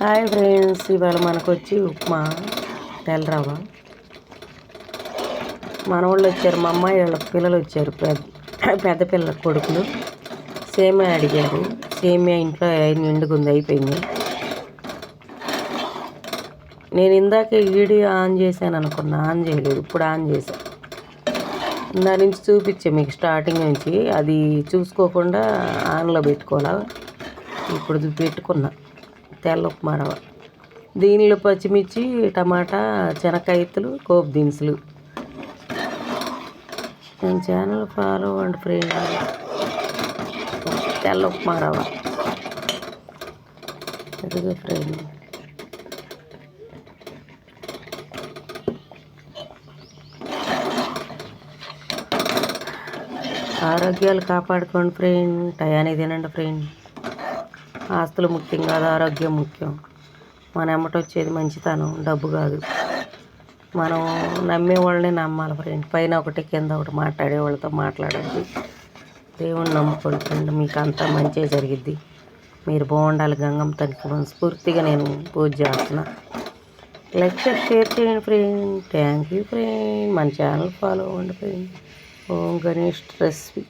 Hi friends, ఇవాళ మనకు వచ్చి ఉప్మా తెల్లరవ్వ. మన వాళ్ళు వచ్చారు, మా అమ్మాయి వాళ్ళ పిల్లలు వచ్చారు, పెద్ద పిల్లల కొడుకులు. సేమియా అడిగారు. సేమియా ఇంట్లో నిండుకుంది, అయిపోయింది. నేను ఇందాకే వీడియో ఆన్ చేశాను అనుకున్నా, ఆన్ చేయలేదు, ఇప్పుడు ఆన్ చేశాను. దాని నుంచి చూపించే మీకు స్టార్టింగ్ నుంచి, అది చూసుకోకుండా ఆన్లో పెట్టుకోవాలా. ఇప్పుడు పెట్టుకున్నా తెల్ల ఉప్మా రవ్వ. దీనిలో పచ్చిమిర్చి, టమాటా, శనక్కాయలు, కోపు దినుసులు. నేను ఛానల్ ఫాలో అవ్వండి ఫ్రెండ్. తెల్ల ఉప్మా రవ్వ ఇదిగో ఫ్రెండ్. ఆరోగ్యాలు కాపాడుకోండి ఫ్రెండ్. టయానికి తినండి ఫ్రెండ్. ఆస్తులు ముఖ్యం కాదు, ఆరోగ్యం ముఖ్యం. మన ఎమ్మట వచ్చేది మంచితనం, డబ్బు కాదు. మనం నమ్మే వాళ్ళని నమ్మాలి ఫ్రెండ్. పైన ఒకటి కింద ఒకటి మాట్లాడే వాళ్ళతో మాట్లాడద్దు. దేవుణ్ణి నమ్ముకోండి ఫ్రెండ్, మీకు అంతా మంచిగా జరిగిద్ది. మీరు బాగుండాలి. గంగమ్మ తల్లికి మనస్ఫూర్తిగా నేను పూజ చేస్తున్నా. లైక్ షేర్ చేయండి ఫ్రెండ్. Thank you friend. మన ఛానల్ ఫాలో అవ్వండి ఫ్రెండ్. ఓం గణేష్ రెసిపీ.